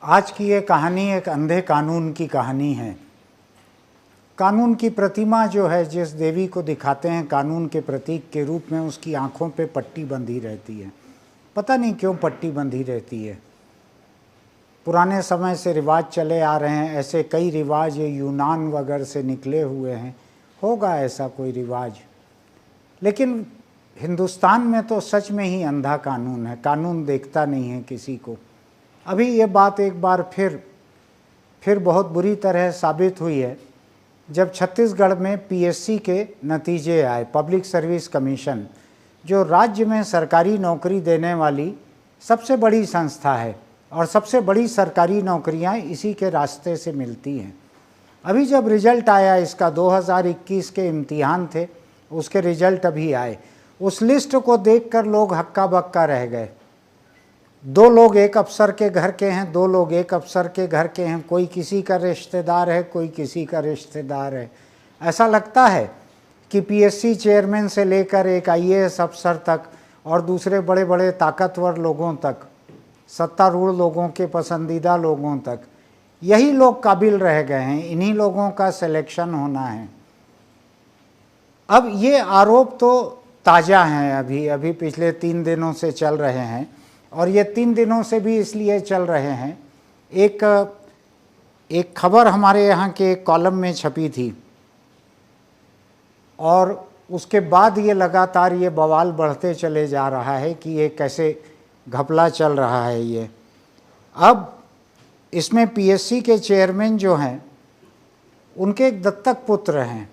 आज की ये कहानी एक अंधे कानून की कहानी है। कानून की प्रतिमा जो है, जिस देवी को दिखाते हैं कानून के प्रतीक के रूप में, उसकी आंखों पे पट्टी बंधी रहती है। पता नहीं क्यों पट्टी बंधी रहती है। पुराने समय से रिवाज चले आ रहे हैं, ऐसे कई रिवाज यूनान वगैरह से निकले हुए हैं। होगा ऐसा कोई रिवाज, लेकिन हिंदुस्तान में तो सच में ही अंधा कानून है। कानून देखता नहीं है किसी को। अभी ये बात एक बार फिर बहुत बुरी तरह साबित हुई है जब छत्तीसगढ़ में पीएससी के नतीजे आए। पब्लिक सर्विस कमीशन, जो राज्य में सरकारी नौकरी देने वाली सबसे बड़ी संस्था है, और सबसे बड़ी सरकारी नौकरियां इसी के रास्ते से मिलती हैं। अभी जब रिजल्ट आया इसका, 2021 के इम्तिहान थे, उसके रिजल्ट अभी आए। उस लिस्ट को देखकर लोग हक्का बक्का रह गए। 2 लोग एक अफसर के घर के हैं, 2 लोग एक अफसर के घर के हैं। कोई किसी का रिश्तेदार है, कोई किसी का रिश्तेदार है। ऐसा लगता है कि पीएससी चेयरमैन से लेकर एक आईएएस अफसर तक और दूसरे बड़े बड़े ताकतवर लोगों तक, सत्तारूढ़ लोगों के पसंदीदा लोगों तक, यही लोग काबिल रह गए हैं। इन्हीं लोगों का सिलेक्शन होना है। अब ये आरोप तो ताज़ा हैं, अभी पिछले 3 दिनों से चल रहे हैं, और ये 3 दिनों से भी इसलिए चल रहे हैं। एक खबर हमारे यहाँ के एक कॉलम में छपी थी, और उसके बाद ये लगातार ये बवाल बढ़ते चले जा रहा है कि ये कैसे घपला चल रहा है ये। अब इसमें पीएससी के चेयरमैन जो हैं, उनके एक दत्तक पुत्र हैं।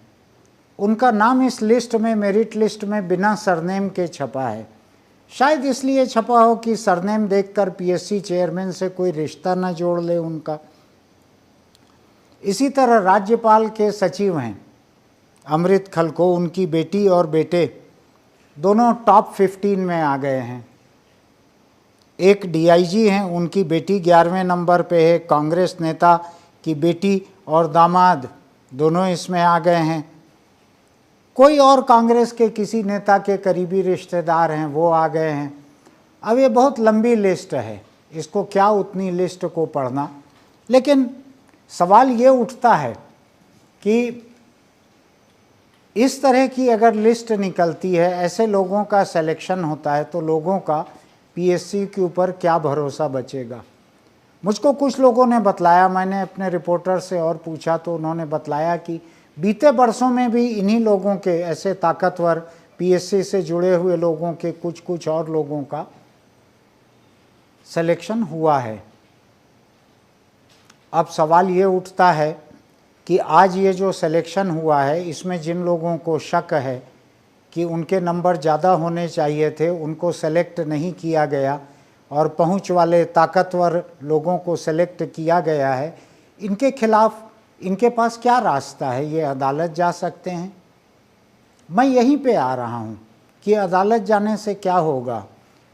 उनका नाम इस लिस्ट में, मेरिट लिस्ट में, बिना सरनेम के छपा है। शायद इसलिए छपा हो कि सरनेम देखकर पीएससी चेयरमैन से कोई रिश्ता न जोड़ ले उनका। इसी तरह राज्यपाल के सचिव हैं अमृत खलको, उनकी बेटी और बेटे दोनों टॉप 15 में आ गए हैं। एक डीआईजी हैं, उनकी बेटी 11वें नंबर पे है। कांग्रेस नेता की बेटी और दामाद दोनों इसमें आ गए हैं। कोई और कांग्रेस के किसी नेता के करीबी रिश्तेदार हैं, वो आ गए हैं। अब ये बहुत लंबी लिस्ट है, इसको क्या उतनी लिस्ट को पढ़ना। लेकिन सवाल ये उठता है कि इस तरह की अगर लिस्ट निकलती है, ऐसे लोगों का सिलेक्शन होता है, तो लोगों का पीएससी के ऊपर क्या भरोसा बचेगा। मुझको कुछ लोगों ने बतलाया, मैंने अपने रिपोर्टर से और पूछा तो उन्होंने बतलाया कि बीते वर्षों में भी इन्हीं लोगों के, ऐसे ताकतवर पीएससी से जुड़े हुए लोगों के, कुछ और लोगों का सिलेक्शन हुआ है। अब सवाल ये उठता है कि आज ये जो सिलेक्शन हुआ है, इसमें जिन लोगों को शक है कि उनके नंबर ज़्यादा होने चाहिए थे, उनको सेलेक्ट नहीं किया गया, और पहुंच वाले ताकतवर लोगों को सेलेक्ट किया गया है, इनके खिलाफ इनके पास क्या रास्ता है? ये अदालत जा सकते हैं। मैं यहीं पे आ रहा हूँ कि अदालत जाने से क्या होगा,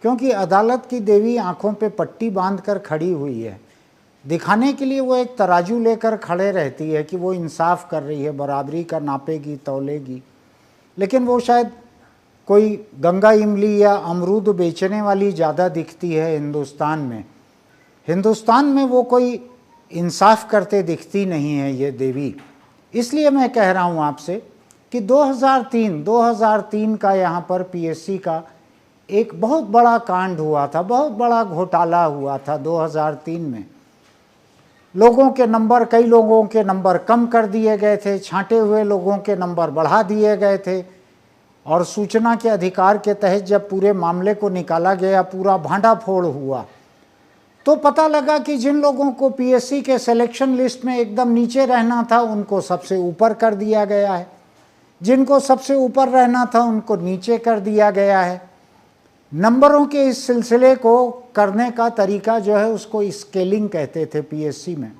क्योंकि अदालत की देवी आंखों पे पट्टी बांधकर खड़ी हुई है। दिखाने के लिए वो एक तराजू लेकर खड़े रहती है कि वो इंसाफ कर रही है, बराबरी का नापेगी, तौलेगी। लेकिन वो शायद कोई गंगा इमली या अमरूद बेचने वाली ज़्यादा दिखती है हिंदुस्तान में। हिंदुस्तान में वो कोई इंसाफ करते दिखती नहीं है ये देवी। इसलिए मैं कह रहा हूँ आपसे कि 2003 का यहाँ पर पीएससी का एक बहुत बड़ा कांड हुआ था, बहुत बड़ा घोटाला हुआ था 2003 में। लोगों के नंबर, कई लोगों के नंबर कम कर दिए गए थे, छांटे हुए लोगों के नंबर बढ़ा दिए गए थे, और सूचना के अधिकार के तहत जब पूरे मामले को निकाला गया, पूरा भांडाफोड़ हुआ, तो पता लगा कि जिन लोगों को पीएससी के सिलेक्शन लिस्ट में एकदम नीचे रहना था, उनको सबसे ऊपर कर दिया गया है। जिनको सबसे ऊपर रहना था, उनको नीचे कर दिया गया है। नंबरों के इस सिलसिले को करने का तरीका जो है, उसको स्केलिंग कहते थे पीएससी में।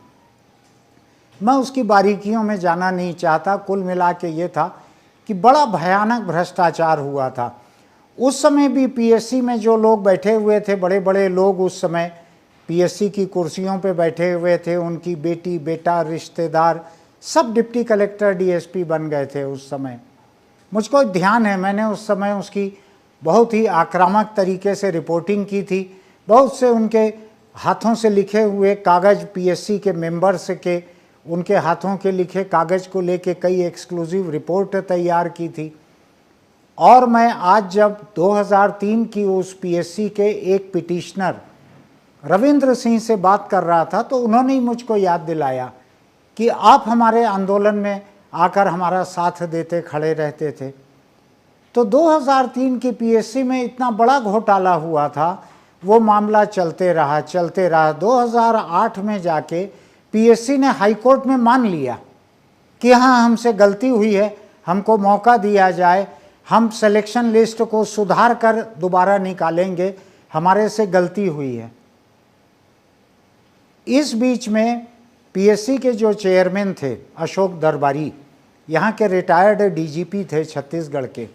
मैं उसकी बारीकियों में जाना नहीं चाहता। कुल मिला के ये था कि बड़ा भयानक भ्रष्टाचार हुआ था। उस समय भी पीएससी में जो लोग बैठे हुए थे, बड़े बड़े लोग उस समय पीएससी की कुर्सियों पे बैठे हुए थे, उनकी बेटी, बेटा, रिश्तेदार सब डिप्टी कलेक्टर, डीएसपी बन गए थे उस समय। मुझको ध्यान है, मैंने उस समय उसकी बहुत ही आक्रामक तरीके से रिपोर्टिंग की थी। बहुत से उनके हाथों से लिखे हुए कागज़ पीएससी के मेंबर्स के, उनके हाथों के लिखे कागज़ को लेके कई एक्सक्लूसिव रिपोर्ट तैयार की थी। और मैं आज जब 2003 की उस पीएससी के एक पिटिशनर रविंद्र सिंह से बात कर रहा था तो उन्होंने ही मुझको याद दिलाया कि आप हमारे आंदोलन में आकर हमारा साथ देते, खड़े रहते थे। तो 2003 की पीएससी में इतना बड़ा घोटाला हुआ था, वो मामला चलते रहा 2008 में जाके पीएससी ने हाई कोर्ट में मान लिया कि हाँ हमसे गलती हुई है, हमको मौका दिया जाए, हम सिलेक्शन लिस्ट को सुधार कर दोबारा निकालेंगे, हमारे से गलती हुई है। इस बीच में पीएससी के जो चेयरमैन थे अशोक दरबारी, यहाँ के रिटायर्ड डीजीपी थे छत्तीसगढ़ के,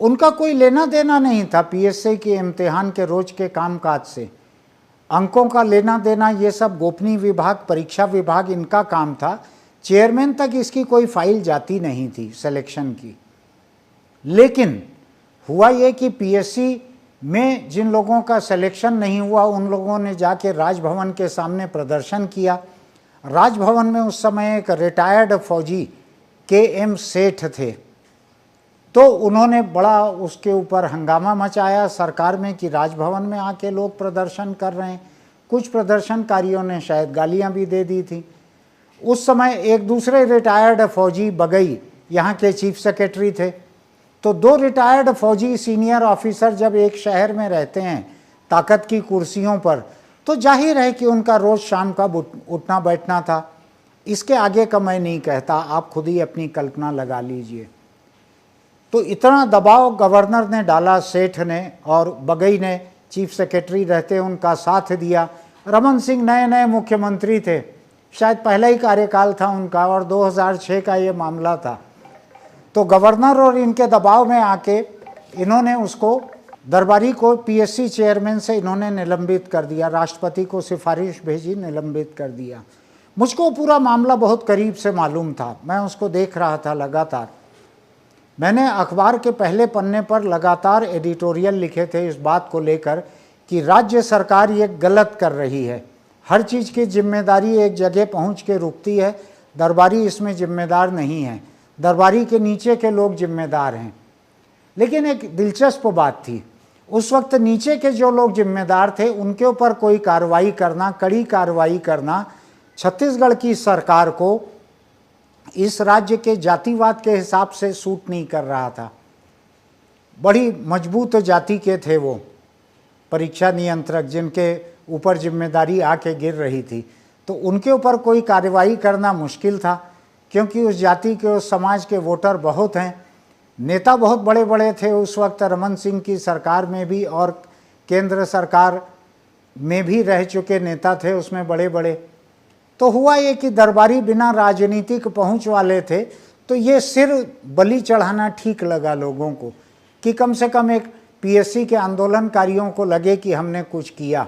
उनका कोई लेना देना नहीं था पीएससी के इम्तिहान के रोज के कामकाज से। अंकों का लेना देना ये सब गोपनीय विभाग, परीक्षा विभाग, इनका काम था। चेयरमैन तक इसकी कोई फाइल जाती नहीं थी सिलेक्शन की। लेकिन हुआ ये कि पीएससी में जिन लोगों का सिलेक्शन नहीं हुआ उन लोगों ने जाके राजभवन के सामने प्रदर्शन किया। राजभवन में उस समय एक रिटायर्ड फौजी के.एम. सेठ थे, तो उन्होंने बड़ा उसके ऊपर हंगामा मचाया सरकार में कि राजभवन में आके लोग प्रदर्शन कर रहे हैं। कुछ प्रदर्शनकारियों ने शायद गालियां भी दे दी थी। उस समय एक दूसरे रिटायर्ड फौजी बगई यहाँ के चीफ सेक्रेटरी थे। तो दो रिटायर्ड फौजी सीनियर ऑफिसर जब एक शहर में रहते हैं ताकत की कुर्सियों पर, तो जाहिर है कि उनका रोज़ शाम का उठना बैठना था। इसके आगे का मैं नहीं कहता, आप खुद ही अपनी कल्पना लगा लीजिए। तो इतना दबाव गवर्नर ने डाला, सेठ ने, और बगई ने चीफ सेक्रेटरी रहते उनका साथ दिया। रमन सिंह नए नए मुख्यमंत्री थे, शायद पहला ही कार्यकाल था उनका, और 2006 का ये मामला था। तो गवर्नर और इनके दबाव में आके इन्होंने उसको, दरबारी को, पीएससी चेयरमैन से इन्होंने निलंबित कर दिया। राष्ट्रपति को सिफारिश भेजी, निलंबित कर दिया। मुझको पूरा मामला बहुत करीब से मालूम था, मैं उसको देख रहा था लगातार। मैंने अखबार के पहले पन्ने पर लगातार एडिटोरियल लिखे थे इस बात को लेकर कि राज्य सरकार ये गलत कर रही है, हर चीज़ की जिम्मेदारी एक जगह पहुंच के रुकती है, दरबारी इसमें जिम्मेदार नहीं है, दरबारी के नीचे के लोग जिम्मेदार हैं। लेकिन एक दिलचस्प बात थी, उस वक्त नीचे के जो लोग जिम्मेदार थे उनके ऊपर कोई कार्रवाई करना, कड़ी कार्रवाई करना छत्तीसगढ़ की सरकार को इस राज्य के जातिवाद के हिसाब से सूट नहीं कर रहा था। बड़ी मजबूत जाति के थे वो परीक्षा नियंत्रक, जिनके ऊपर जिम्मेदारी आके गिर रही थी, तो उनके ऊपर कोई कार्रवाई करना मुश्किल था, क्योंकि उस जाति के, उस समाज के वोटर बहुत हैं। नेता बहुत बड़े बड़े थे उस वक्त, रमन सिंह की सरकार में भी और केंद्र सरकार में भी रह चुके नेता थे उसमें बड़े बड़े। तो हुआ ये कि दरबारी बिना राजनीतिक पहुंच वाले थे, तो ये सिर बलि चढ़ाना ठीक लगा लोगों को कि कम से कम एक पीएससी के आंदोलनकारियों को लगे कि हमने कुछ किया।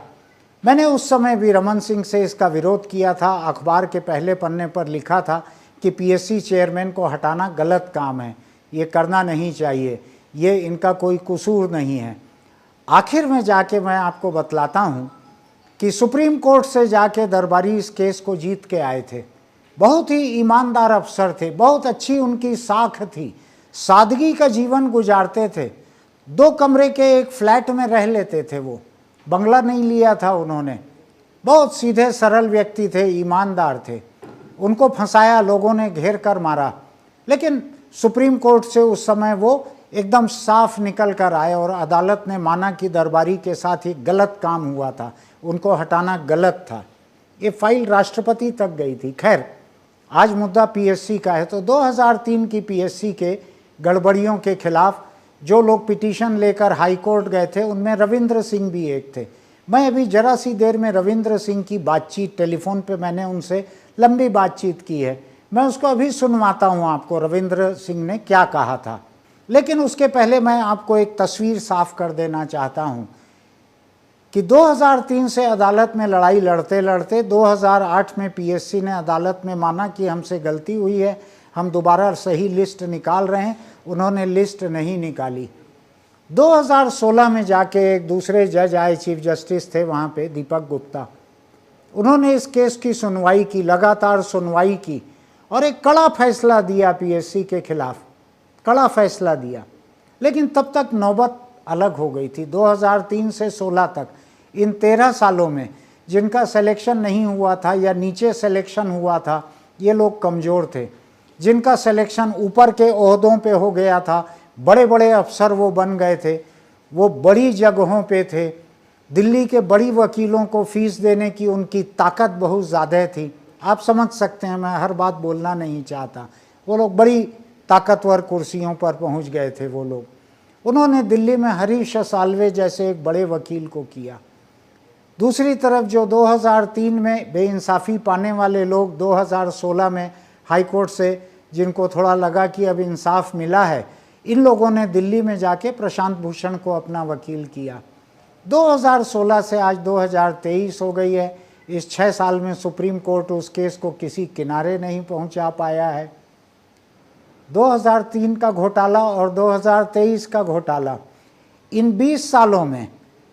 मैंने उस समय भी रमन सिंह से इसका विरोध किया था, अखबार के पहले पन्ने पर लिखा था कि पीएससी चेयरमैन को हटाना गलत काम है, ये करना नहीं चाहिए, ये इनका कोई कसूर नहीं है। आखिर में जाके मैं आपको बतलाता हूँ कि सुप्रीम कोर्ट से जाके दरबारी इस केस को जीत के आए थे। बहुत ही ईमानदार अफसर थे, बहुत अच्छी उनकी साख थी, सादगी का जीवन गुजारते थे। 2 कमरे के एक फ्लैट में रह लेते थे, वो बंगला नहीं लिया था उन्होंने। बहुत सीधे सरल व्यक्ति थे, ईमानदार थे। उनको फंसाया, लोगों ने घेर कर मारा, लेकिन सुप्रीम कोर्ट से उस समय वो एकदम साफ निकल कर आए और अदालत ने माना कि दरबारी के साथ ही गलत काम हुआ था, उनको हटाना गलत था। ये फाइल राष्ट्रपति तक गई थी। खैर, आज मुद्दा पीएससी का है। तो 2003 की पीएससी के गड़बड़ियों के खिलाफ जो लोग पिटीशन लेकर हाई कोर्ट गए थे उनमें रविंद्र सिंह भी एक थे। मैं अभी जरा सी देर में रविंद्र सिंह की बातचीत, टेलीफोन पे मैंने उनसे लंबी बातचीत की है, मैं उसको अभी सुनवाता हूँ आपको रविंद्र सिंह ने क्या कहा था। लेकिन उसके पहले मैं आपको एक तस्वीर साफ कर देना चाहता हूँ कि 2003 से अदालत में लड़ाई लड़ते लड़ते 2008 में पीएससी ने अदालत में माना कि हमसे गलती हुई है, हम दोबारा सही लिस्ट निकाल रहे हैं। उन्होंने लिस्ट नहीं निकाली। 2016 में जाके एक दूसरे जज आए, चीफ जस्टिस थे वहाँ पे, दीपक गुप्ता, उन्होंने इस केस की सुनवाई की, लगातार सुनवाई की और एक कड़ा फैसला दिया पीएससी के खिलाफ, कड़ा फैसला दिया। लेकिन तब तक नौबत अलग हो गई थी। 2003 से 16 तक, इन 13 सालों में जिनका सिलेक्शन नहीं हुआ था या नीचे सिलेक्शन हुआ था, ये लोग कमज़ोर थे। जिनका सिलेक्शन ऊपर के ओहदों पे हो गया था, बड़े बड़े अफसर वो बन गए थे, वो बड़ी जगहों पे थे, दिल्ली के बड़ी वकीलों को फीस देने की उनकी ताकत बहुत ज़्यादा थी। आप समझ सकते हैं, मैं हर बात बोलना नहीं चाहता। वो लोग बड़ी ताकतवर कुर्सियों पर पहुंच गए थे वो लोग। उन्होंने दिल्ली में हरीश साल्वे जैसे एक बड़े वकील को किया। दूसरी तरफ जो 2003 में बेइंसाफ़ी पाने वाले लोग 2016 में हाई कोर्ट से, जिनको थोड़ा लगा कि अब इंसाफ मिला है, इन लोगों ने दिल्ली में जाके प्रशांत भूषण को अपना वकील किया। 2016 से आज 2023 हो गई है। इस 6 साल में सुप्रीम कोर्ट उस केस को किसी किनारे नहीं पहुंचा पाया है। 2003 का घोटाला और 2023 का घोटाला, इन 20 सालों में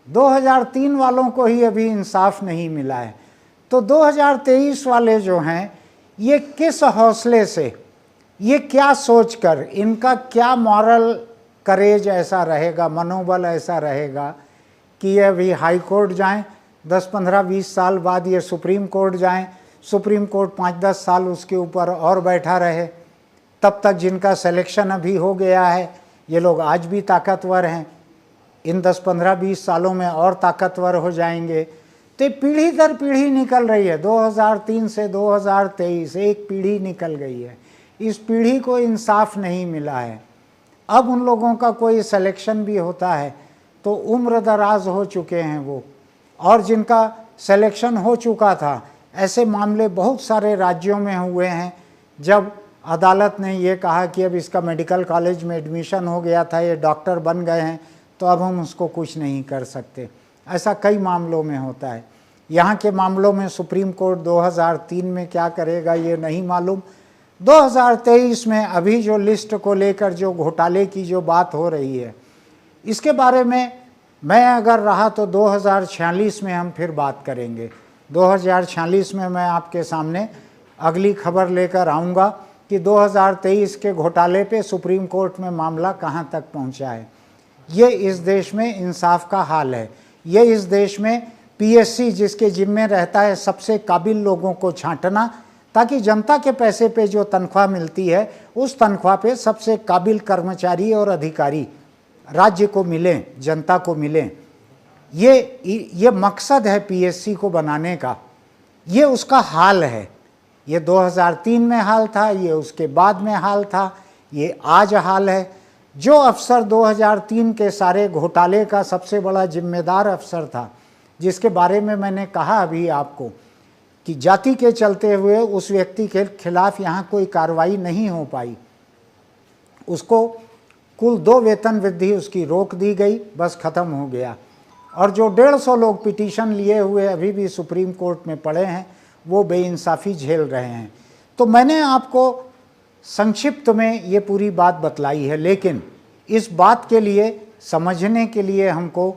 2003 वालों को ही अभी इंसाफ नहीं मिला है। तो 2023 वाले जो हैं, ये किस हौसले से, ये क्या सोचकर, इनका क्या मॉरल करेज ऐसा रहेगा, मनोबल ऐसा रहेगा कि ये अभी हाई कोर्ट जाएं, 10, 15, 20 साल बाद ये सुप्रीम कोर्ट जाएं, सुप्रीम कोर्ट 5-10 साल उसके ऊपर और बैठा रहे, तब तक जिनका सिलेक्शन अभी हो गया है, ये लोग आज भी ताकतवर हैं, इन 10, 15, 20 सालों में और ताकतवर हो जाएंगे। तो पीढ़ी दर पीढ़ी निकल रही है। 2003 से 2023 एक पीढ़ी निकल गई है। इस पीढ़ी को इंसाफ नहीं मिला है। अब उन लोगों का कोई सिलेक्शन भी होता है तो उम्र दराज हो चुके हैं वो, और जिनका सिलेक्शन हो चुका था, ऐसे मामले बहुत सारे राज्यों में हुए हैं जब अदालत ने ये कहा कि अब इसका मेडिकल कॉलेज में एडमिशन हो गया था, ये डॉक्टर बन गए हैं, तो अब हम उसको कुछ नहीं कर सकते। ऐसा कई मामलों में होता है। यहाँ के मामलों में सुप्रीम कोर्ट 2003 में क्या करेगा ये नहीं मालूम। 2023 में अभी जो लिस्ट को लेकर जो घोटाले की जो बात हो रही है, इसके बारे में मैं अगर रहा तो 2046 में हम फिर बात करेंगे। 2046 में मैं आपके सामने अगली खबर लेकर आऊँगा कि 2023 के घोटाले पे सुप्रीम कोर्ट में मामला कहाँ तक पहुँचा है। ये इस देश में इंसाफ का हाल है। ये इस देश में पीएससी जिसके जिम्मे रहता है सबसे काबिल लोगों को छांटना, ताकि जनता के पैसे पे जो तनख्वाह मिलती है उस तनख्वाह पे सबसे काबिल कर्मचारी और अधिकारी राज्य को मिलें, जनता को मिलें। ये मकसद है पीएससी को बनाने का। ये उसका हाल है। ये 2003 में हाल था, ये उसके बाद में हाल था, ये आज हाल है। जो अफसर 2003 के सारे घोटाले का सबसे बड़ा जिम्मेदार अफसर था, जिसके बारे में मैंने कहा अभी आपको कि जाति के चलते हुए उस व्यक्ति के खिलाफ यहाँ कोई कार्रवाई नहीं हो पाई, उसको कुल 2 वेतन वृद्धि उसकी रोक दी गई, बस ख़त्म हो गया। और जो 150 लोग पिटीशन लिए हुए अभी भी सुप्रीम कोर्ट में पड़े हैं, वो बेइंसाफ़ी झेल रहे हैं। तो मैंने आपको संक्षिप्त में ये पूरी बात बतलाई है, लेकिन इस बात के लिए समझने के लिए हमको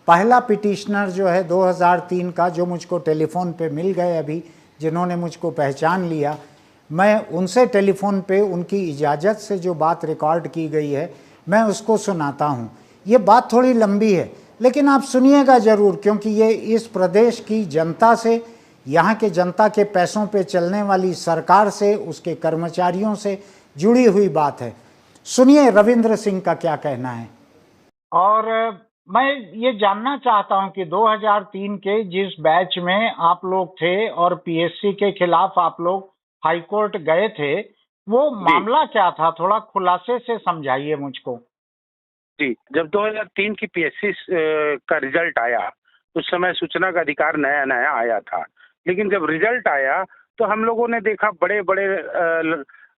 पहला पिटिशनर जो है 2003 का, जो मुझको टेलीफोन पे मिल गए अभी, जिन्होंने मुझको पहचान लिया, मैं उनसे टेलीफोन पे उनकी इजाज़त से जो बात रिकॉर्ड की गई है मैं उसको सुनाता हूँ। ये बात थोड़ी लंबी है लेकिन आप सुनिएगा ज़रूर, क्योंकि ये इस प्रदेश की जनता से, यहाँ के जनता के पैसों पे चलने वाली सरकार से, उसके कर्मचारियों से जुड़ी हुई बात है। सुनिए रविंद्र सिंह का क्या कहना है। और मैं ये जानना चाहता हूं कि 2003 के जिस बैच में आप लोग थे और पीएससी के खिलाफ आप लोग हाई कोर्ट गए थे, वो मामला क्या था, थोड़ा खुलासे से समझाइए मुझको। जी, जब 2003 की पीएससी का रिजल्ट आया, उस समय सूचना का अधिकार नया नया आया था, लेकिन जब रिजल्ट आया तो हम लोगों ने देखा बड़े बड़े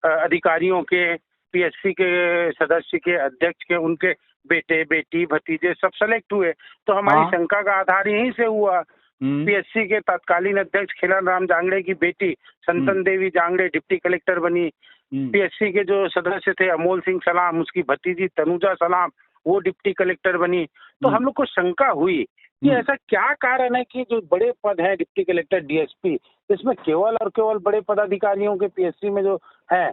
अधिकारियों के, पीएससी के सदस्य के, अध्यक्ष के, उनके बेटे बेटी भतीजे सब सेलेक्ट हुए। तो हमारी शंका का आधार यहीं से हुआ। पीएससी के तत्कालीन अध्यक्ष खिलन राम जांगड़े की बेटी संतन देवी जांगड़े डिप्टी कलेक्टर बनी। पीएससी के जो सदस्य थे अमोल सिंह सलाम, उसकी भतीजी तनुजा सलाम, वो डिप्टी कलेक्टर बनी। तो हम लोग को शंका हुई कि ऐसा क्या कारण है कि जो बड़े पद हैं डिप्टी कलेक्टर, डीएसपी, इसमें केवल और केवल बड़े पदाधिकारियों के पीएससी में जो हैं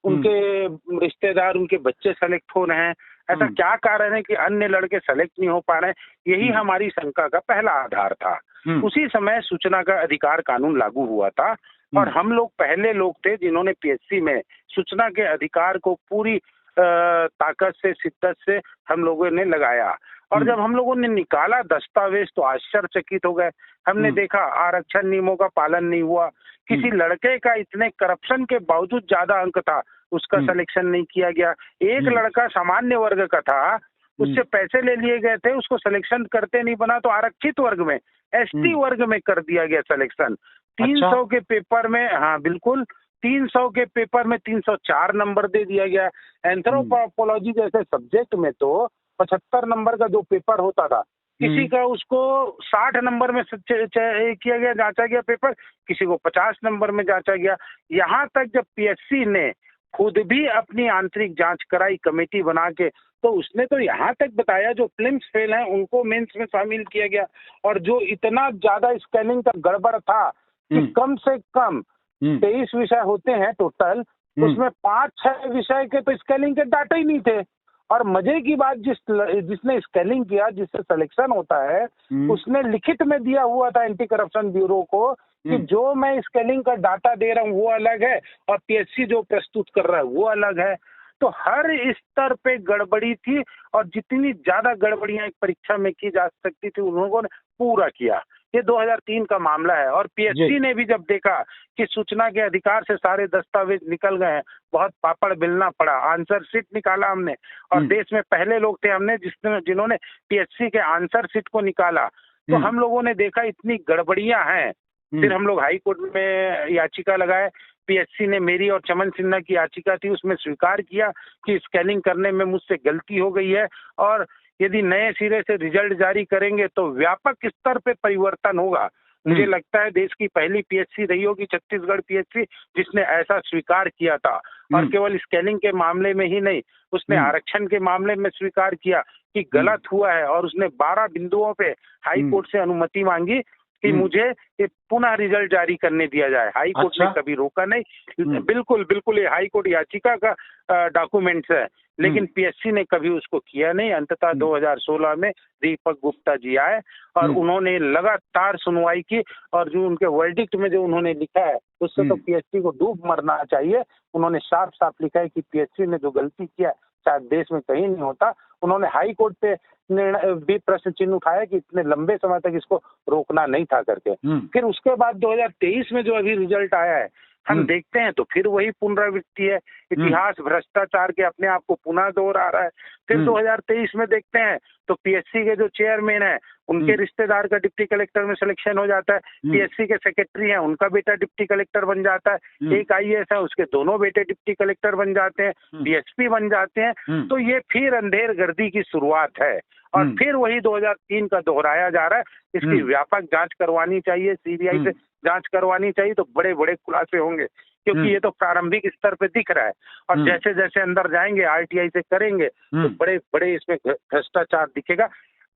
उनके रिश्तेदार, उनके बच्चे सेलेक्ट हो रहे हैं। ऐसा क्या कारण है कि अन्य लड़के सेलेक्ट नहीं हो पा रहे हैं? यही हमारी शंका का पहला आधार था। उसी समय सूचना का अधिकार कानून लागू हुआ था और हम लोग पहले लोग थे जिन्होंने पीएससी में सूचना के अधिकार को पूरी ताकत से, शिद्दत से हम लोगों ने लगाया। और जब हम लोगों ने निकाला दस्तावेज तो आश्चर्यचकित हो गए। हमने देखा आरक्षण नियमों का पालन नहीं हुआ, किसी लड़के का इतने करप्शन के बावजूद ज्यादा अंक था, उसका सिलेक्शन नहीं किया गया। एक लड़का सामान्य वर्ग का था, उससे पैसे ले लिए गए थे, उसको सिलेक्शन करते नहीं बना तो आरक्षित वर्ग में, एसटी वर्ग में कर दिया गया सिलेक्शन। 300 के पेपर में, हाँ बिल्कुल, 300 के पेपर में 304 नंबर दे दिया गया। एंथ्रोपोलॉजी जैसे सब्जेक्ट में तो 75 नंबर का जो पेपर होता था, किसी का उसको 60 नंबर में किया गया, जांचा गया पेपर, किसी को 50 नंबर में जांचा गया। यहाँ तक जब पीएससी ने खुद भी अपनी आंतरिक जांच कराई कमेटी बना के, तो उसने तो यहाँ तक बताया जो प्रीलिम्स फेल हैं उनको मेंस में शामिल किया गया। और जो इतना ज्यादा स्कैनिंग का गड़बड़ था कि कम से कम 23 विषय होते हैं टोटल, उसमें 5-6 विषय के तो स्कैनिंग के डाटा ही नहीं थे। और मजे की बात, जिसने स्कैनिंग किया, जिससे सिलेक्शन होता है, उसने लिखित में दिया हुआ था एंटी करप्शन ब्यूरो को कि जो मैं स्कैनिंग का डाटा दे रहा हूँ वो अलग है और पीएससी जो प्रस्तुत कर रहा है वो अलग है। तो हर स्तर पे गड़बड़ी थी और जितनी ज्यादा गड़बड़ियां एक परीक्षा में की जा सकती थी उन्होंने पूरा किया। ये 2003 का मामला है। और पीएससी ने भी जब देखा कि सूचना के अधिकार से सारे दस्तावेज निकल गए हैं, बहुत पापड़ बेलना पड़ा, आंसर शीट निकाला हमने और देश में पहले लोग थे हमने जिन्होंने पीएससी के आंसर शीट को निकाला। तो हम लोगों ने देखा इतनी गड़बड़ियां हैं, फिर हम लोग हाई कोर्ट में याचिका लगाए। पीएससी ने मेरी और चमन सिन्हा की याचिका थी, उसमें स्वीकार किया कि स्कैनिंग करने में मुझसे गलती हो गई है और यदि नए सिरे से रिजल्ट जारी करेंगे तो व्यापक स्तर पे परिवर्तन होगा। मुझे लगता है देश की पहली पीएससी रही होगी छत्तीसगढ़ पीएससी जिसने ऐसा स्वीकार किया था। और केवल स्कैनिंग के मामले में ही नहीं, उसने आरक्षण के मामले में स्वीकार किया कि गलत हुआ है और उसने 12 बिंदुओं पे हाई कोर्ट से अनुमति मांगी कि मुझे ये पुनः रिजल्ट जारी करने दिया जाए। हाई कोर्ट ने कभी रोका नहीं। बिल्कुल बिल्कुल ये हाई कोर्ट याचिका का डॉक्यूमेंट्स है, लेकिन पीएससी ने कभी उसको किया नहीं। अंततः 2016 में दीपक गुप्ता जी आए और उन्होंने लगातार सुनवाई की और जो उनके वर्डिक्ट में जो उन्होंने लिखा है उससे तो पीएससी को डूब मरना चाहिए। उन्होंने साफ साफ लिखा है कि पीएससी ने जो गलती किया शायद देश में कहीं नहीं होता। उन्होंने हाई कोर्ट पे भी प्रश्न चिन्ह उठाया कि इतने लंबे समय तक इसको रोकना नहीं था करके। फिर उसके बाद 2023 में जो अभी रिजल्ट आया है हम देखते हैं तो फिर वही पुनरावृत्ति है। इतिहास भ्रष्टाचार के अपने आप को पुनः दोहरा रहा है। फिर 2023 में देखते हैं तो पीएससी के जो चेयरमैन है उनके रिश्तेदार का डिप्टी कलेक्टर में सिलेक्शन हो जाता है। पीएससी के सेक्रेटरी हैं उनका बेटा डिप्टी कलेक्टर बन जाता है। एक आईएएस है उसके दोनों बेटे डिप्टी कलेक्टर बन जाते हैं, डीएसपी बन जाते हैं। तो ये फिर अंधेर गर्दी की शुरुआत है और फिर वही 2003 का दोहराया जा रहा है। इसकी व्यापक जांच करवानी चाहिए, सीबीआई से जांच करवानी चाहिए तो बड़े बड़े खुलासे होंगे, क्योंकि ये तो प्रारंभिक स्तर पे दिख रहा है और जैसे जैसे अंदर जाएंगे आरटीआई से करेंगे तो बड़े बड़े इसमें भ्रष्टाचार दिखेगा।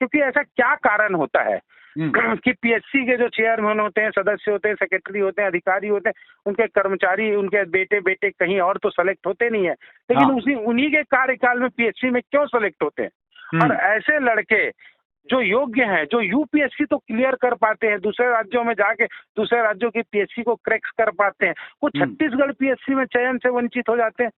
क्योंकि ऐसा क्या कारण होता है कि पीएससी के जो चेयरमैन होते हैं, सदस्य होते हैं, सेक्रेटरी होते हैं, अधिकारी होते हैं, उनके कर्मचारी, उनके बेटे कहीं और तो सेलेक्ट होते नहीं है, लेकिन उन्हीं के कार्यकाल में पीएससी में क्यों सेलेक्ट होते हैं? और ऐसे लड़के जो योग्य हैं, जो यूपीएससी तो क्लियर कर पाते हैं, दूसरे राज्यों में जाके दूसरे राज्यों की पीएससी को क्रैक कर पाते हैं, वो छत्तीसगढ़ पीएससी में चयन से वंचित हो जाते हैं।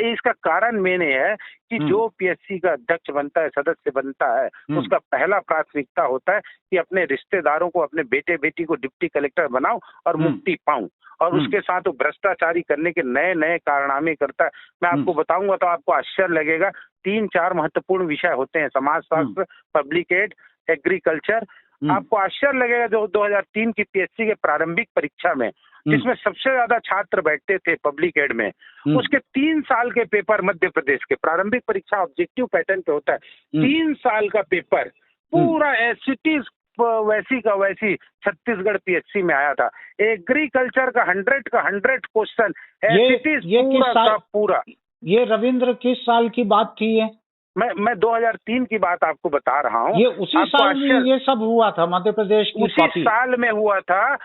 इसका कारण मैंने है कि जो पीएससी का अध्यक्ष बनता है, सदस्य बनता है, उसका पहला प्राथमिकता होता है कि अपने रिश्तेदारों को, अपने बेटे बेटी को डिप्टी कलेक्टर बनाओ और मुक्ति पाऊं। और उसके साथ वो भ्रष्टाचारी करने के नए नए कारनामे करता है। मैं आपको बताऊंगा तो आपको आश्चर्य लगेगा। 3-4 महत्वपूर्ण विषय होते हैं, समाजशास्त्र, पब्लिक एड, एग्रीकल्चर। आपको आश्चर्य लगेगा जो 2003 की पीएससी के प्रारंभिक परीक्षा में जिसमें सबसे ज्यादा छात्र बैठते थे पब्लिक एड में, उसके 3 साल के पेपर मध्य प्रदेश के प्रारंभिक परीक्षा ऑब्जेक्टिव पैटर्न पे होता है। 3 साल का पेपर पूरा एससीटीज वैसी का वैसी छत्तीसगढ़ पीएससी में आया था। एग्रीकल्चर का 100 क्वेश्चन एससीटीज पूरा का पूरा। ये रविंद्र किस साल की बात थी ये? मैं 2003 की बात आपको बता रहा हूँ। ये उसी साल में ये सब हुआ था मध्य प्रदेश की उसी साल में हुआ था।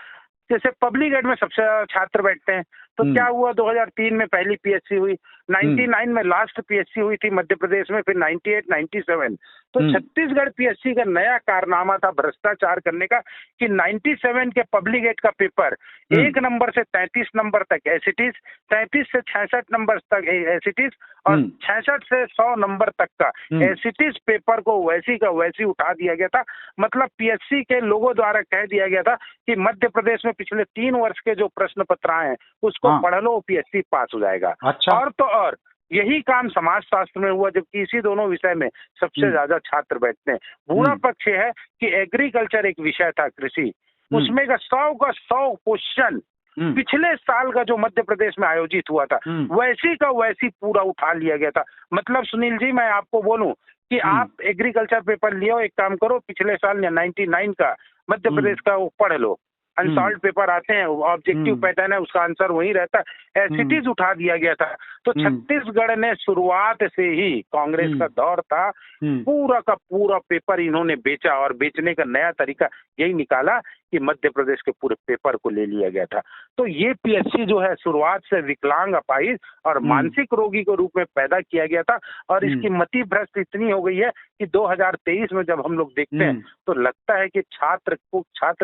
जैसे पब्लिक एड में सबसे ज्यादा छात्र बैठते हैं, तो क्या हुआ, 2003 में पहली पीएससी हुई, 99 में लास्ट पीएससी हुई थी मध्य प्रदेश में, फिर 98, 97। तो छत्तीसगढ़ पीएससी का नया कारनामा था भ्रष्टाचार करने का कि 97 के पब्लिक एड का पेपर 1 नंबर से 33 नंबर तक एसिटीज, 33 से 66 नंबर तक एसिटीज और 66 से 100 नंबर तक का एसिटीज पेपर को वैसी का वैसी उठा दिया गया था। मतलब पीएससी के लोगों द्वारा कह दिया गया था कि मध्य प्रदेश में पिछले 3 वर्ष के जो प्रश्न पत्र आए हैं उसको पढ़ लो, पीएससी पास हो जाएगा। अच्छा। और तो और यही काम समाज शास्त्र में हुआ, जबकि इसी दोनों विषय में सबसे ज्यादा छात्र बैठते हैं। बुरा पक्ष है कि एग्रीकल्चर एक विषय था, कृषि, उसमें का 100 क्वेश्चन पिछले साल का जो मध्य प्रदेश में आयोजित हुआ था वैसी का वैसी पूरा उठा लिया गया था। मतलब सुनील जी, मैं आपको बोलूं कि आप एग्रीकल्चर पेपर लियो, एक काम करो, पिछले साल 99 का मध्य प्रदेश का वो पढ़ लो। अनसॉल्व पेपर आते हैं, ऑब्जेक्टिव पैटर्न है, उसका आंसर वही रहता है, एसिटीज उठा दिया गया था। तो छत्तीसगढ़ ने शुरुआत से ही, कांग्रेस का दौर था, पूरा का पूरा पेपर इन्होंने बेचा और बेचने का नया तरीका यही निकाला कि मध्य प्रदेश के पूरे पेपर को ले लिया गया था। तो ये पीएससी जो है शुरुआत से विकलांग, अपाहिज और मानसिक रोगी के रूप में पैदा किया गया था और इसकी मति भ्रष्ट इतनी हो गई है कि 2023 में जब हम लोग देखते हैं तो लगता है कि छात्र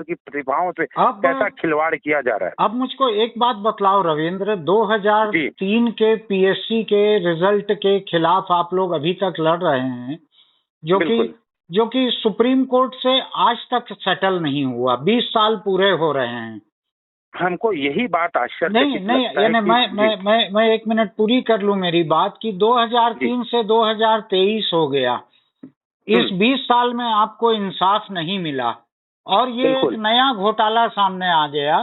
की प्रतिभाओं से कैसा खिलवाड़ किया जा रहा है। अब मुझको एक बात बतलाओ रविंद्र, 2003 के पीएससी के रिजल्ट के खिलाफ आप लोग अभी तक लड़ रहे हैं, जो कि सुप्रीम कोर्ट से आज तक सेटल नहीं हुआ, 20 साल पूरे हो रहे हैं। हमको यही बात आश्चर्य नहीं, यानी मैं 1 मिनट पूरी कर लूं मेरी बात कि 2003 से 2023 हो गया, इस 20 साल में आपको इंसाफ नहीं मिला और ये एक नया घोटाला सामने आ गया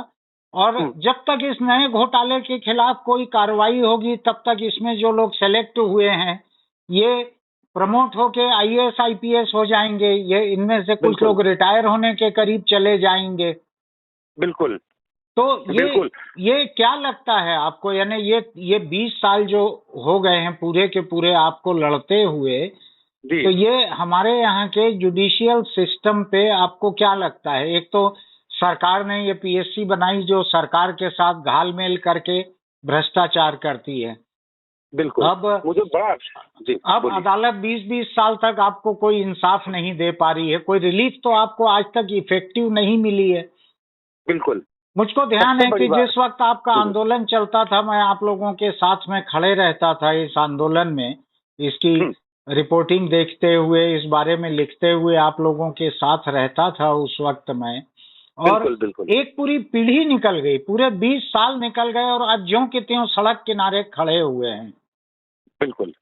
और जब तक इस नए घोटाले के खिलाफ कोई कार्रवाई होगी तब तक इसमें जो लोग सेलेक्ट हुए हैं ये प्रमोट होके आईएएस आईपीएस हो जाएंगे, ये इनमें से कुछ लोग रिटायर होने के करीब चले जाएंगे। बिल्कुल। तो ये क्या लगता है आपको, यानी ये 20 साल जो हो गए हैं पूरे के पूरे आपको लड़ते हुए, तो ये हमारे यहाँ के जुडिशियल सिस्टम पे आपको क्या लगता है? एक तो सरकार ने ये पीएससी बनाई जो सरकार के साथ घालमेल करके भ्रष्टाचार करती है। बिल्कुल। अब अदालत 20-20 साल तक आपको कोई इंसाफ नहीं दे पा रही है, कोई रिलीफ तो आपको आज तक इफेक्टिव नहीं मिली है। बिल्कुल। मुझको ध्यान है कि जिस वक्त आपका आंदोलन चलता था मैं आप लोगों के साथ में खड़े रहता था इस आंदोलन में, इसकी रिपोर्टिंग देखते हुए, इस बारे में लिखते हुए आप लोगों के साथ रहता था उस वक्त में। और बिल्कुल। एक पूरी पीढ़ी निकल गई, पूरे 20 साल निकल गए और आज ज्यों के त्यों सड़क किनारे खड़े हुए हैं। बिल्कुल,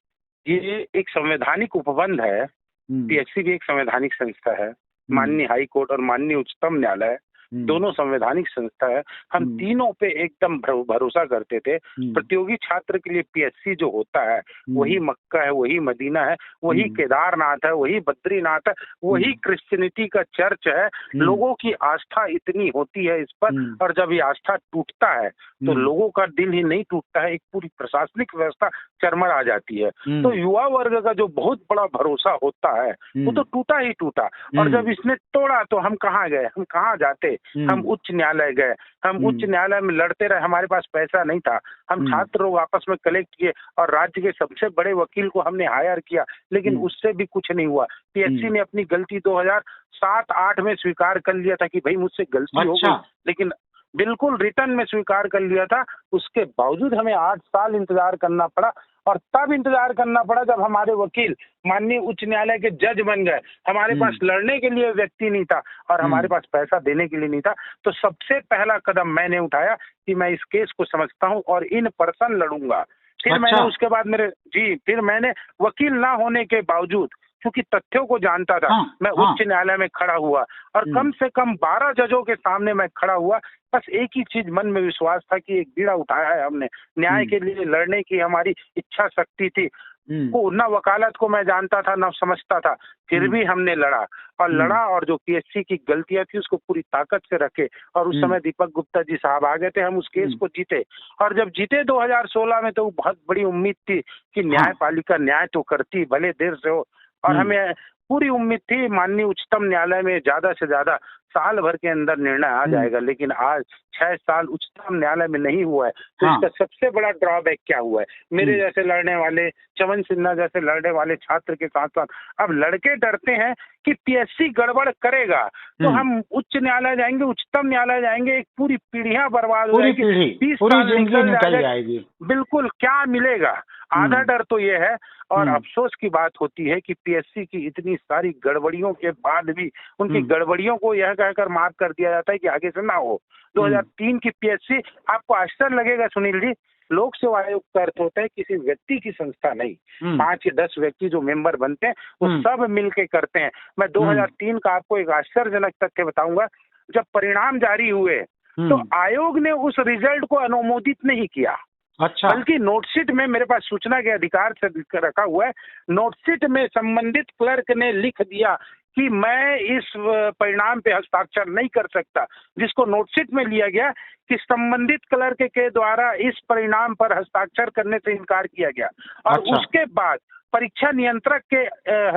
ये एक संवैधानिक उपबंध है। पीएससी भी एक संवैधानिक संस्था है। माननीय हाई कोर्ट और माननीय उच्चतम न्यायालय दोनों संवैधानिक संस्था है। हम तीनों पे एकदम भरोसा करते थे। प्रतियोगी छात्र के लिए पीएससी जो होता है वही मक्का है, वही मदीना है, वही केदारनाथ है, वही बद्रीनाथ है, वही क्रिश्चियनिटी का चर्च है। लोगों की आस्था इतनी होती है इस पर, और जब ये आस्था टूटता है तो लोगों का दिल ही नहीं टूटता है, एक पूरी प्रशासनिक व्यवस्था चरमरा जाती है। तो युवा वर्ग का जो बहुत बड़ा भरोसा होता है वो तो टूटा ही टूटा। और जब इसने तोड़ा तो हम कहाँ गए, हम कहाँ जाते? हम उच्च न्यायालय गए, हम उच्च न्यायालय में लड़ते रहे, हमारे पास पैसा नहीं था। हम छात्र लोग आपस में कलेक्ट किए और राज्य के सबसे बड़े वकील को हमने हायर किया, लेकिन उससे भी कुछ नहीं हुआ। पीएससी ने अपनी गलती 2007-8 में स्वीकार कर लिया था कि भाई मुझसे गलती हो गई, लेकिन बिल्कुल रिटर्न में स्वीकार कर लिया था। उसके बावजूद हमें 8 साल इंतजार करना पड़ा, और तब इंतजार करना पड़ा जब हमारे वकील माननीय उच्च न्यायालय के जज बन गए। हमारे पास लड़ने के लिए व्यक्ति नहीं था और हमारे पास पैसा देने के लिए नहीं था। तो सबसे पहला कदम मैंने उठाया कि मैं इस केस को समझता हूं और इन पर्सन लड़ूंगा। फिर मैंने उसके बाद फिर मैंने वकील ना होने के बावजूद, क्योंकि तथ्यों को जानता था, मैं उच्च न्यायालय में खड़ा हुआ और कम से कम 12 जजों के सामने मैं खड़ा हुआ। बस एक ही चीज मन में विश्वास था कि एक बीड़ा उठाया है हमने, न्याय के लिए लड़ने की हमारी इच्छा शक्ति थी। वो ना वकालत को मैं जानता था ना समझता था, फिर भी हमने लड़ा और जो पीएससी की गलतियां थी उसको पूरी ताकत से रखे और उस समय दीपक गुप्ता जी साहब आ गए थे, हम उस केस को जीते और जब जीते 2016 में तो बहुत बड़ी उम्मीद थी कि न्यायपालिका न्याय तो करती, भले देर से हो, और हमें पूरी उम्मीद थी माननीय उच्चतम न्यायालय में ज्यादा से ज्यादा साल भर के अंदर निर्णय आ जाएगा, लेकिन आज 6 साल उच्चतम न्यायालय में नहीं हुआ है। तो इसका सबसे बड़ा ड्रॉबैक क्या हुआ है, मेरे जैसे लड़ने वाले, चमन सिन्हा जैसे लड़ने वाले छात्र के साथ साथ अब लड़के डरते हैं कि पीएससी गड़बड़ करेगा तो हम उच्च न्यायालय जाएंगे, उच्चतम न्यायालय जाएंगे, एक पूरी पीढ़ियां बर्बाद हो जाएगी, 20 साल निकल जाएगी, बिल्कुल क्या मिलेगा। आधा डर तो ये है और अफसोस की बात होती है कि पीएससी की इतनी सारी गड़बड़ियों के बाद भी उनकी गड़बड़ियों को यह कहकर माफ कर दिया जाता है कि आगे से ना हो। 2003 की पीएससी, आपको आश्चर्य लगेगा सुनील जी, लोक सेवा आयोग का अर्थ होता है किसी व्यक्ति की संस्था नहीं, 5 या 10 व्यक्ति जो मेंबर बनते हैं वो सब मिलके करते हैं। मैं 2003 का आपको एक आश्चर्यजनक तथ्य बताऊंगा, जब परिणाम जारी हुए तो आयोग ने उस रिजल्ट को अनुमोदित नहीं किया। अच्छा। बल्कि नोटशीट में, मेरे पास सूचना के अधिकार से रखा हुआ है, नोटशीट में संबंधित क्लर्क ने लिख दिया कि मैं इस परिणाम पे हस्ताक्षर नहीं कर सकता, जिसको नोटशीट में लिया गया कि संबंधित क्लर्क के द्वारा इस परिणाम पर हस्ताक्षर करने से इनकार किया गया और उसके बाद परीक्षा नियंत्रक के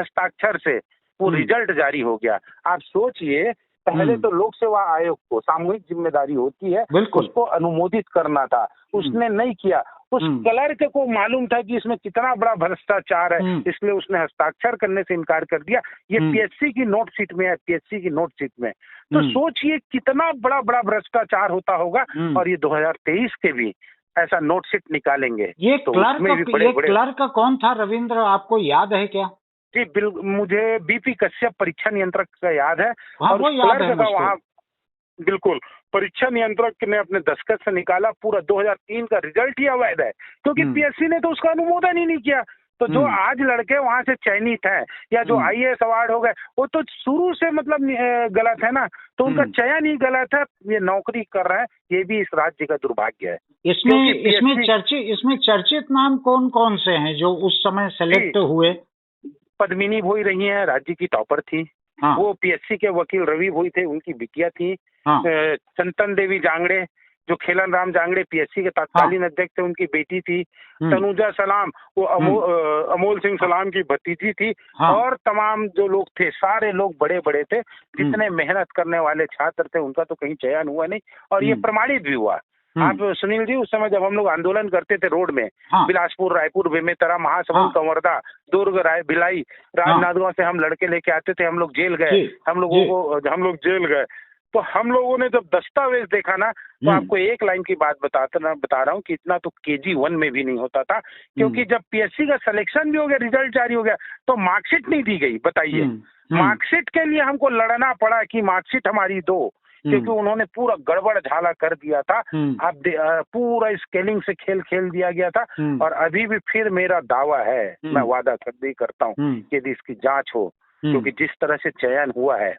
हस्ताक्षर से वो रिजल्ट जारी हो गया। आप सोचिए, पहले तो लोक सेवा आयोग को सामूहिक जिम्मेदारी होती है, उसको अनुमोदित करना था, उसने नहीं किया। उस क्लर्क को मालूम था कि इसमें कितना बड़ा भ्रष्टाचार है, इसलिए उसने हस्ताक्षर करने से इनकार कर दिया। ये पीएससी की नोटशीट में है, पीएससी की नोटशीट में। तो सोचिए कितना बड़ा बड़ा भ्रष्टाचार होता होगा और ये 2023 के भी ऐसा नोटशीट निकालेंगे। ये क्लर्क कौन था रविंद्र, आपको याद है क्या? जी बिल्कुल, मुझे बीपी कश्यप परीक्षा नियंत्रक का याद है। और वो क्लर्क का वहाँ बिल्कुल परीक्षा नियंत्रक ने अपने दस्तखत से निकाला, पूरा 2003 का रिजल्ट ही अवैध है क्योंकि पीएससी ने तो उसका अनुमोदन ही नहीं किया। तो जो आज लड़के वहां से चयनित हैं या जो आईएएस अवार्ड हो गए, वो तो शुरू से मतलब गलत है ना, तो उनका चयन ही गलत है, ये नौकरी कर रहे हैं, ये भी इस राज्य का दुर्भाग्य है। इसमें चर्चित नाम कौन कौन से हैं जो उस समय सेलेक्ट हुए? पद्मिनी भोई रही हैं, राज्य की टॉपर थी। वो पीएससी के वकील रवि भोई थे, उनकी बिटिया थी। चंदन देवी जांगड़े, जो खेलन राम जांगड़े पीएससी के तत्कालीन अध्यक्ष थे, उनकी बेटी थी। तनुजा सलाम, वो अमोल सिंह सलाम की भतीजी थी। और तमाम जो लोग थे, सारे लोग बड़े बड़े थे, जितने मेहनत करने वाले छात्र थे, उनका तो कहीं चयन हुआ नहीं और ये प्रमाणित भी हुआ। आप सुनील जी, उस समय जब हम लोग आंदोलन करते थे रोड में, बिलासपुर, रायपुर, बेमेतरा, महासमुंद, कंवरदा, दुर्ग, भिलाई, राजनांदगांव से हम लड़के लेके आते थे, हम लोग जेल गए, हम लोग जेल गए। तो हम लोगों ने जब दस्तावेज देखा ना, तो आपको एक लाइन की बात बता रहा हूँ कि इतना तो KG 1 में भी नहीं होता था, क्योंकि जब पीएससी का सिलेक्शन भी हो गया, रिजल्ट जारी हो गया, तो मार्कशीट नहीं दी गई। बताइए, मार्कशीट के लिए हमको लड़ना पड़ा कि मार्कशीट हमारी दो, क्योंकि उन्होंने पूरा गड़बड़ झाला कर दिया था। अब पूरा स्केलिंग से खेल दिया गया था। और अभी भी फिर मेरा दावा है, मैं वादा करता हूँ कि यदि इसकी जांच हो, क्योंकि जिस तरह से चयन हुआ है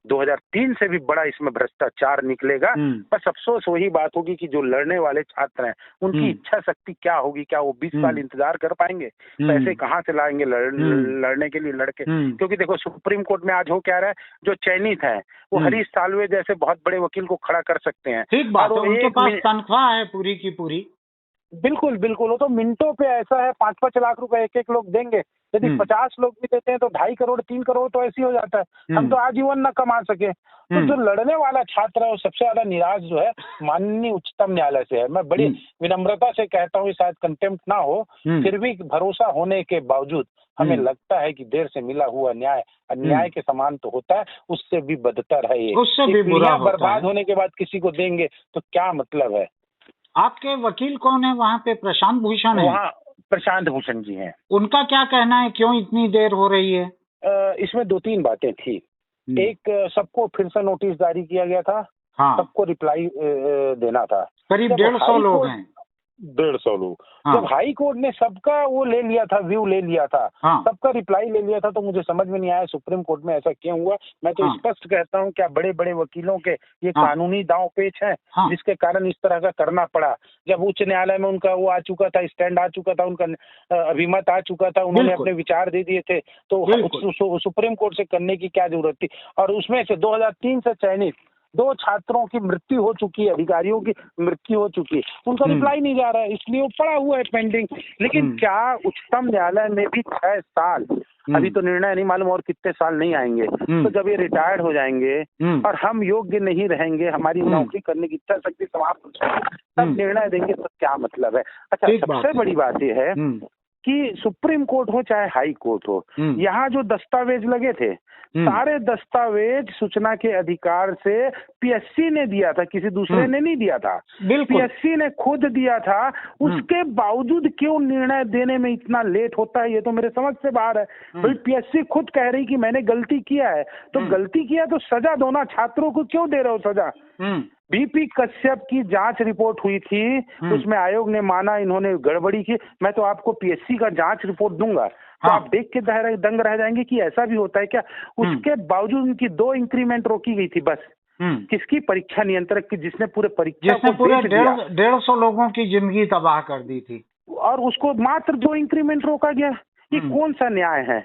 2003 से भी बड़ा इसमें भ्रष्टाचार निकलेगा। बस अफसोस वही बात होगी कि जो लड़ने वाले छात्र हैं, उनकी इच्छा शक्ति क्या होगी, क्या वो 20 साल इंतजार कर पाएंगे? पैसे कहाँ से लाएंगे लड़ने के लिए लड़के? क्योंकि देखो, सुप्रीम कोर्ट में आज हो क्या रहा है, जो चयनित है वो हरीश साल्वे जैसे बहुत बड़े वकील को खड़ा कर सकते हैं। ठीक बात है, उनके पास तनख्वाह है पूरी की पूरी। बिल्कुल बिल्कुल, वो तो मिनटों पे ऐसा है, 5-5 लाख रुपए एक लोग देंगे। यदि 50 लोग भी देते हैं तो 2.5 करोड़ 3 करोड़ तो ऐसे ही हो जाता है। हम तो आजीवन न कमा सके। तो जो लड़ने वाला छात्र है वो सबसे ज्यादा निराश जो है माननीय उच्चतम न्यायालय से है। मैं बड़ी विनम्रता से कहता हूँ, शायद कंटेम्प्ट ना हो, फिर भी भरोसा होने के बावजूद हमें लगता है कि देर से मिला हुआ न्याय अन्याय के समान तो होता है, उससे भी बदतर है ये। उससे भी बुरा होता है। बर्बाद होने के बाद किसी को देंगे तो क्या मतलब है? आपके वकील कौन है वहाँ पे? प्रशांत भूषण है? वहाँ प्रशांत भूषण जी हैं। उनका क्या कहना है, क्यों इतनी देर हो रही है? इसमें 2-3 बातें थी। एक, सबको फिर से नोटिस जारी किया गया था, सबको रिप्लाई देना था। करीब 150 लोग हैं। 150 लोग। हाँ। जब हाई कोर्ट ने सबका वो ले लिया था, व्यू ले लिया था, हाँ। सबका रिप्लाई ले लिया था, तो मुझे समझ में नहीं आया सुप्रीम कोर्ट में ऐसा क्यों हुआ। मैं तो हाँ। स्पष्ट कहता हूँ, क्या बड़े बड़े वकीलों के ये हाँ। कानूनी दांव पेच है हाँ। जिसके कारण इस तरह का करना पड़ा। जब उच्च न्यायालय में उनका वो आ चुका था, स्टैंड आ चुका था, उनका अभिमत आ चुका था, उन्होंने बिल्कुल। अपने विचार दे दिए थे, तो बिल्कुल। सुप्रीम कोर्ट से करने की क्या जरूरत थी। और उसमें से 2003 से चयनित 2 छात्रों की मृत्यु हो चुकी है, अधिकारियों की मृत्यु हो चुकी है, उनका रिप्लाई नहीं जा रहा है, इसलिए वो पड़ा हुआ है पेंडिंग। लेकिन क्या उच्चतम न्यायालय में भी 6 साल, अभी तो निर्णय नहीं मालूम और कितने साल नहीं आएंगे, तो जब ये रिटायर्ड हो जाएंगे और हम योग्य नहीं रहेंगे, हमारी नौकरी करने की इच्छा शक्ति समाप्त हो जाएगी, तब निर्णय देंगे, तो क्या मतलब है। अच्छा, सबसे बड़ी बात यह है कि सुप्रीम कोर्ट हो चाहे हाई कोर्ट हो, यहाँ जो दस्तावेज लगे थे, सारे दस्तावेज सूचना के अधिकार से पीएससी ने दिया था, किसी दूसरे ने नहीं दिया था, पीएससी ने खुद दिया था। उसके बावजूद क्यों निर्णय देने में इतना लेट होता है, ये तो मेरे समझ से बाहर है। भाई पीएससी खुद कह रही कि मैंने गलती किया है, तो गलती किया तो सजा दो ना, छात्रों को क्यों दे रहे हो सजा। बीपी कश्यप की जांच रिपोर्ट हुई थी, उसमें आयोग ने माना इन्होंने गड़बड़ी की। मैं तो आपको पीएससी का जांच रिपोर्ट दूंगा, तो आप देख के दंग रह जाएंगे कि ऐसा भी होता है क्या। उसके बावजूद उनकी 2 इंक्रीमेंट रोकी गई थी बस। किसकी? परीक्षा नियंत्रक की, जिसने पूरे परीक्षा को पूरे 150 लोगों की जिंदगी तबाह कर दी थी, और उसको मात्र 2 इंक्रीमेंट रोका गया। ये कौन सा न्याय है,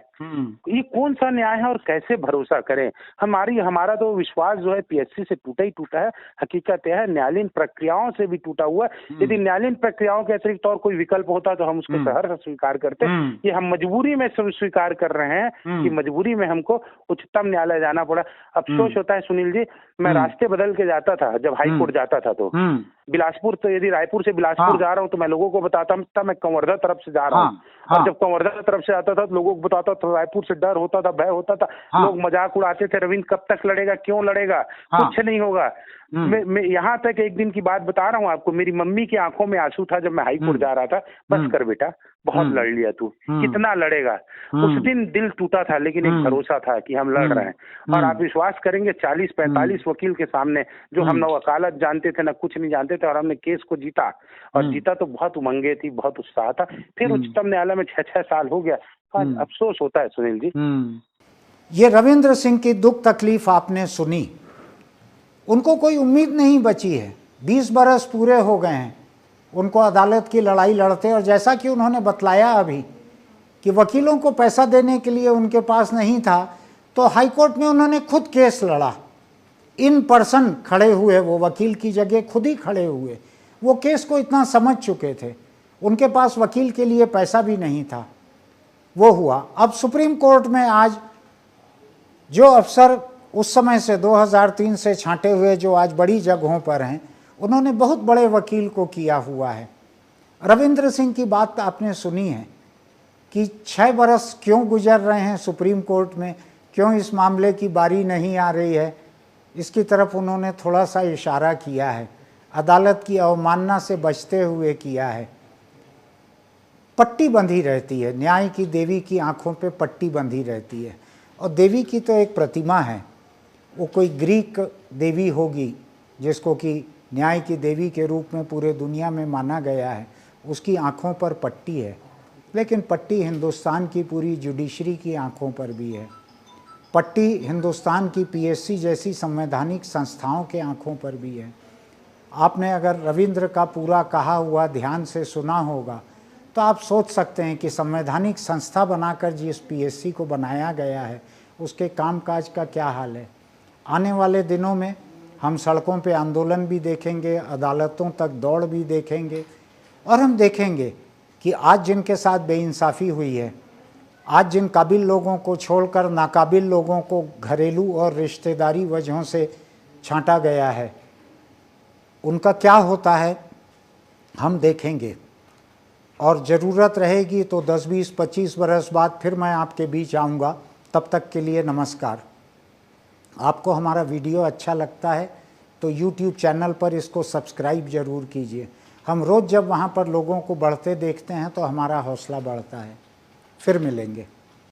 ये कौन सा न्याय है, और कैसे भरोसा करें। हमारा तो विश्वास जो है पीएससी से टूटा ही टूटा है। हकीकत यह है न्यायालयीन प्रक्रियाओं से भी टूटा हुआ है। यदि न्यायालयीन प्रक्रियाओं के अतिरिक्त और कोई विकल्प होता तो हम उसको सहर्ष स्वीकार करते। ये हम मजबूरी में स्वीकार कर रहे हैं कि मजबूरी में हमको उच्चतम न्यायालय जाना पड़ा। अफसोस होता है सुनील जी, मैं रास्ते बदल के जाता था जब हाई कोर्ट जाता था, तो बिलासपुर, तो यदि रायपुर से बिलासपुर जा रहा हूँ तो मैं लोगों को बताता था मैं कंवर्धा तरफ से जा रहा हूँ। और जब कंवर्धा तरफ से आता था तो लोगों को बताता था, रायपुर से डर होता था, भय होता था। लोग मजाक उड़ाते थे, रविंद्र कब तक लड़ेगा, क्यों लड़ेगा, कुछ नहीं होगा। मैं यहाँ तक एक दिन की बात बता रहा हूँ आपको, मेरी मम्मी की आंखों में आंसू था जब मैं हाई कोर्ट जा रहा था। बस कर बेटा, बहुत लड़ लिया तू, कितना लड़ेगा। उस दिन दिल टूटा था, लेकिन एक भरोसा था कि हम लड़ रहे हैं। और आप विश्वास करेंगे 40-45 वकील के सामने, जो हम न वकालत जानते थे न कुछ नहीं जानते थे, और हमने केस को जीता। और जीता तो बहुत उमंगे थी, बहुत उत्साह था। फिर उच्चतम न्यायालय में 6-6 साल हो गया। अफसोस होता है सुनील जी। ये रविंद्र सिंह की दुख तकलीफ आपने सुनी, उनको कोई उम्मीद नहीं बची है। 20 बरस पूरे हो गए हैं उनको अदालत की लड़ाई लड़ते, और जैसा कि उन्होंने बतलाया अभी कि वकीलों को पैसा देने के लिए उनके पास नहीं था, तो हाई कोर्ट में उन्होंने खुद केस लड़ा। इन पर्सन खड़े हुए, वो वकील की जगह खुद ही खड़े हुए। वो केस को इतना समझ चुके थे, उनके पास वकील के लिए पैसा भी नहीं था। वो हुआ। अब सुप्रीम कोर्ट में आज जो अफसर उस समय से 2003 से छांटे हुए, जो आज बड़ी जगहों पर हैं, उन्होंने बहुत बड़े वकील को किया हुआ है। रविंद्र सिंह की बात आपने सुनी है कि 6 बरस क्यों गुजर रहे हैं सुप्रीम कोर्ट में, क्यों इस मामले की बारी नहीं आ रही है, इसकी तरफ उन्होंने थोड़ा सा इशारा किया है। अदालत की अवमानना से बचते हुए किया है। पट्टी बंधी रहती है, न्याय की देवी की आंखों पे पट्टी बंधी रहती है। और देवी की तो एक प्रतिमा है, वो कोई ग्रीक देवी होगी जिसको कि न्याय की देवी के रूप में पूरे दुनिया में माना गया है, उसकी आंखों पर पट्टी है। लेकिन पट्टी हिंदुस्तान की पूरी जुडिशरी की आंखों पर भी है। पट्टी हिंदुस्तान की पीएससी जैसी संवैधानिक संस्थाओं के आंखों पर भी है। आपने अगर रविंद्र का पूरा कहा हुआ ध्यान से सुना होगा तो आप सोच सकते हैं कि संवैधानिक संस्था बनाकर जिस पीएससी को बनाया गया है उसके कामकाज का क्या हाल है। आने वाले दिनों में हम सड़कों पे आंदोलन भी देखेंगे, अदालतों तक दौड़ भी देखेंगे, और हम देखेंगे कि आज जिनके साथ बेइंसाफ़ी हुई है, आज जिन काबिल लोगों को छोड़कर नाकाबिल लोगों को घरेलू और रिश्तेदारी वजहों से छांटा गया है, उनका क्या होता है हम देखेंगे। और ज़रूरत रहेगी तो 10, 20, 25 बरस बाद फिर मैं आपके बीच आऊँगा। तब तक के लिए नमस्कार। आपको हमारा वीडियो अच्छा लगता है तो YouTube चैनल पर इसको सब्सक्राइब ज़रूर कीजिए। हम रोज़ जब वहाँ पर लोगों को बढ़ते देखते हैं तो हमारा हौसला बढ़ता है। फिर मिलेंगे।